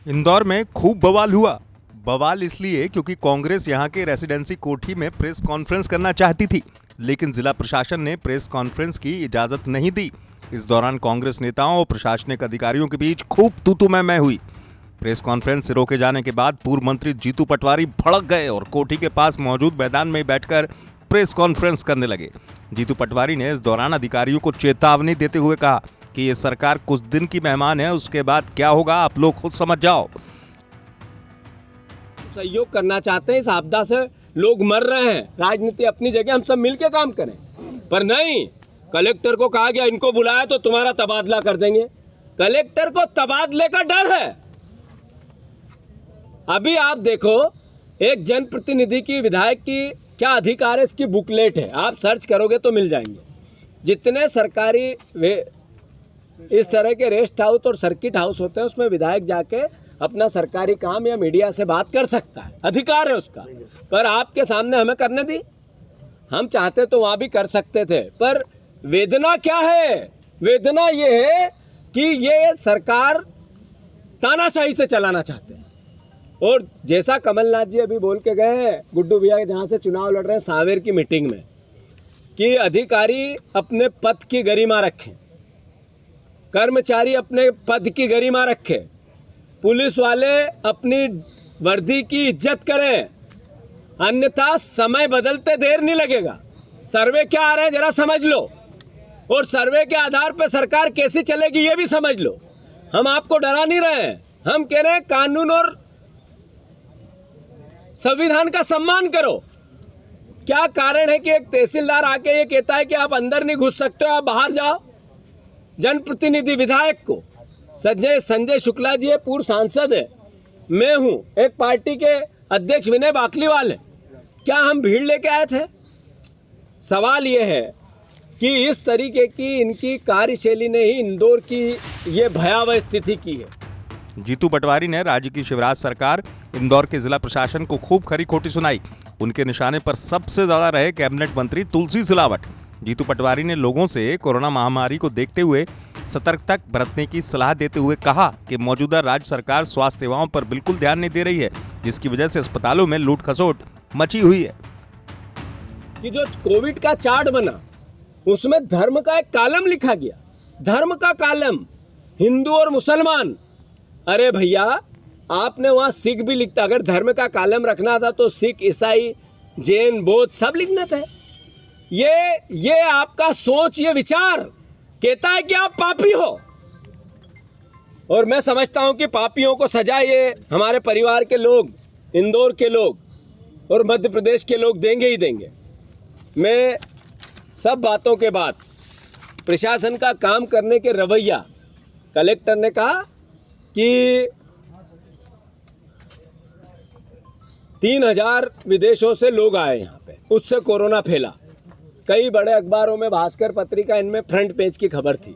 इंदौर में खूब बवाल हुआ। बवाल इसलिए क्योंकि कांग्रेस यहां के रेसिडेंसी कोठी में प्रेस कॉन्फ्रेंस करना चाहती थी, लेकिन जिला प्रशासन ने प्रेस कॉन्फ्रेंस की इजाजत नहीं दी। इस दौरान कांग्रेस नेताओं और प्रशासनिक अधिकारियों के बीच खूब तू मैं हुई। प्रेस कॉन्फ्रेंस से रोके जाने के बाद पूर्व मंत्री जीतू पटवारी भड़क गए और कोठी के पास मौजूद मैदान में बैठकर प्रेस कॉन्फ्रेंस करने लगे। जीतू पटवारी ने इस दौरान अधिकारियों को चेतावनी देते हुए कहा कि ये सरकार कुछ दिन की मेहमान है, उसके बाद क्या होगा आप लोग खुद समझ जाओ। सहयोग करना चाहते हैं, इस आपदा से लोग मर रहे हैं, राजनीति अपनी जगह, हम सब मिलकर काम करें। पर नहीं, कलेक्टर को कहा गया इनको बुलाया तो तुम्हारा तबादला कर देंगे। कलेक्टर को तबादले का डर है। अभी आप देखो, एक जनप्रतिनिधि की, विधायक की क्या अधिकार है, इसकी बुकलेट है, आप सर्च करोगे तो मिल जाएंगे। जितने सरकारी इस तरह के रेस्ट हाउस और सर्किट हाउस होते हैं, उसमें विधायक जाके अपना सरकारी काम या मीडिया से बात कर सकता है, अधिकार है उसका। पर आपके सामने हमें करने दी, हम चाहते तो वहाँ भी कर सकते थे। पर वेदना क्या है? वेदना ये है कि ये सरकार तानाशाही से चलाना चाहते हैं। और जैसा कमलनाथ जी अभी बोल के गए हैं, गुड्डू भैया जहाँ से चुनाव लड़ रहे हैं सांवेर की मीटिंग में, कि अधिकारी अपने पद की गरिमा रखें, कर्मचारी अपने पद की गरिमा रखें, पुलिस वाले अपनी वर्दी की इज्जत करें, अन्यथा समय बदलते देर नहीं लगेगा। सर्वे क्या आ रहे हैं जरा समझ लो, और सर्वे के आधार पर सरकार कैसी चलेगी ये भी समझ लो। हम आपको डरा नहीं रहे हैं, हम कह रहे हैं कानून और संविधान का सम्मान करो। क्या कारण है कि एक तहसीलदार आके ये कहता है कि आप अंदर नहीं घुस सकते हो, आप बाहर जाओ? जनप्रतिनिधि विधायक को संजय शुक्ला जी है, पूर्व सांसद है, मैं हूं, एक पार्टी के अध्यक्ष विनय बाकलीवाल है, क्या हम भीड़ लेके आए थे? सवाल यह है कि इस तरीके की इनकी कार्यशैली ने ही इंदौर की ये भयावह स्थिति की है। जीतू पटवारी ने राज्य की शिवराज सरकार, इंदौर के जिला प्रशासन को खूब खरी खोटी सुनाई। उनके निशाने पर सबसे ज्यादा रहे कैबिनेट मंत्री तुलसी सिलावट। जीतू पटवारी ने लोगों से कोरोना महामारी को देखते हुए सतर्कता बरतने की सलाह देते हुए कहा कि मौजूदा राज्य सरकार स्वास्थ्य सेवाओं पर बिल्कुल ध्यान नहीं दे रही है, जिसकी वजह से अस्पतालों में लूट खसोट मची हुई है। कि जो कोविड का चार्ट बना उसमें धर्म का एक कॉलम लिखा गया, धर्म का कॉलम, हिंदू और मुसलमान। अरे भैया, आपने वहां सिख भी लिखता, अगर धर्म का कॉलम रखना था तो सिख, ईसाई, जैन, बौद्ध सब लिखना था। ये आपका सोच, ये विचार कहता है कि आप पापी हो। और मैं समझता हूं कि पापियों को सजा ये हमारे परिवार के लोग, इंदौर के लोग और मध्य प्रदेश के लोग देंगे ही देंगे। मैं सब बातों के बाद प्रशासन का काम करने के रवैया, कलेक्टर ने कहा कि 3000 विदेशों से लोग आए यहाँ पे, उससे कोरोना फैला। कई बड़े अखबारों में, भास्कर पत्रिका, इनमें फ्रंट पेज की खबर थी।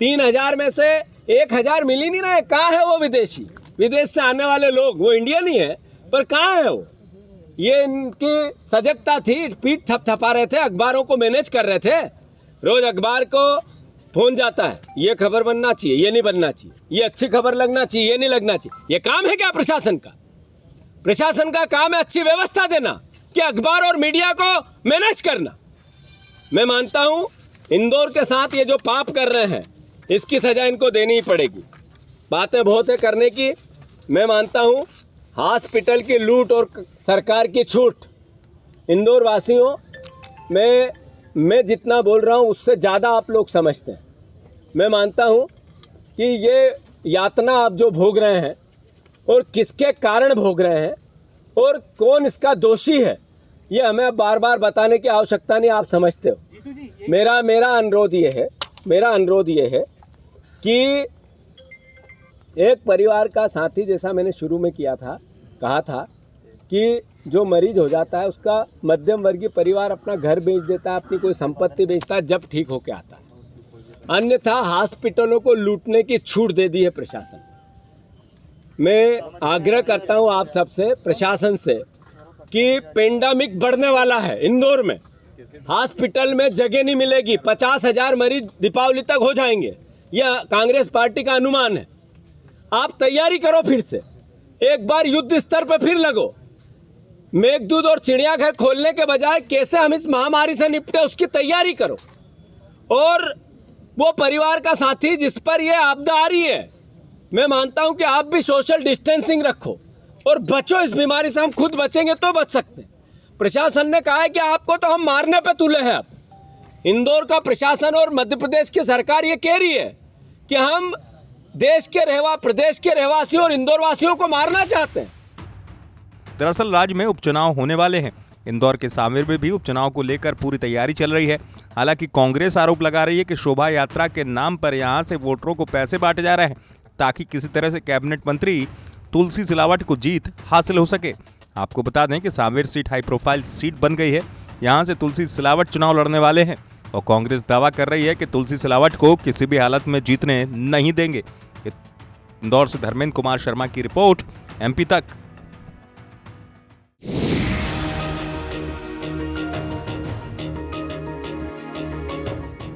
3000 में से 1000 मिल ही नहीं रहे। कहाँ है वो विदेशी, विदेश से आने वाले लोग? वो इंडियन ही है, पर कहाँ है वो? ये इनकी सजगता थी, पीठ थपथपा रहे थे, अखबारों को मैनेज कर रहे थे। रोज अखबार को फोन जाता है, ये खबर बनना चाहिए, ये नहीं बनना चाहिए, ये अच्छी खबर लगना चाहिए, ये नहीं लगना चाहिए। ये काम है क्या प्रशासन का? प्रशासन का काम है अच्छी व्यवस्था देना, कि अखबार और मीडिया को मैनेज करना। मैं मानता हूं इंदौर के साथ ये जो पाप कर रहे हैं, इसकी सजा इनको देनी ही पड़ेगी। बातें बहुत है करने की। मैं मानता हूं हॉस्पिटल की लूट और सरकार की छूट, इंदौर वासियों, मैं जितना बोल रहा हूं उससे ज़्यादा आप लोग समझते हैं। मैं मानता हूं कि ये यातना आप जो भोग रहे हैं और किसके कारण भोग रहे हैं और कौन इसका दोषी है, ये हमें अब बार बार बताने की आवश्यकता नहीं, आप समझते हो। मेरा अनुरोध ये है कि एक परिवार का साथी, जैसा मैंने शुरू में कहा था कि जो मरीज हो जाता है उसका मध्यम वर्गीय परिवार अपना घर बेच देता है, अपनी कोई संपत्ति बेचता है जब ठीक होके आता है। अन्यथा हॉस्पिटलों को लूटने की छूट दे दी है प्रशासन। मैं आग्रह करता हूं आप सबसे, प्रशासन से, कि पेंडेमिक बढ़ने वाला है इंदौर में, हॉस्पिटल में जगह नहीं मिलेगी, 50,000 मरीज दीपावली तक हो जाएंगे, यह कांग्रेस पार्टी का अनुमान है। आप तैयारी करो फिर से, एक बार युद्ध स्तर पर फिर लगो। मेघदूत और चिड़ियाघर खोलने के बजाय कैसे हम इस महामारी से निपटे उसकी तैयारी करो। और वो परिवार का साथी जिस पर ये आपदा आ रही है, मैं मानता हूं कि आप भी सोशल डिस्टेंसिंग रखो और बचो इस बीमारी से। हम खुद बचेंगे तो बच सकते हैं। प्रशासन ने कहा है कि आपको तो हम मारने पे तुले हैं। अब इंदौर का प्रशासन और मध्य प्रदेश की सरकार ये कह रही है कि हम प्रदेश के रहवासियों और इंदौर वासियों को मारना चाहते हैं। दरअसल राज्य में उपचुनाव होने वाले हैं। इंदौर के सांवेर में भी उपचुनाव को लेकर पूरी तैयारी चल रही है। हालांकि कांग्रेस आरोप लगा रही है कि शोभा यात्रा के नाम पर यहां से वोटरों को पैसे बांटे जा रहे हैं ताकि किसी तरह से कैबिनेट मंत्री तुलसी सिलावट को जीत हासिल हो सके। आपको बता दें कि Sanwer seat high profile seat बन गई है। यहां से तुलसी सिलावट चुनाव लड़ने वाले हैं और कांग्रेस दावा कर रही है कि तुलसी सिलावट को किसी भी हालत में जीतने नहीं देंगे। इंदौर से धर्मेंद्र कुमार शर्मा की रिपोर्ट, MP तक।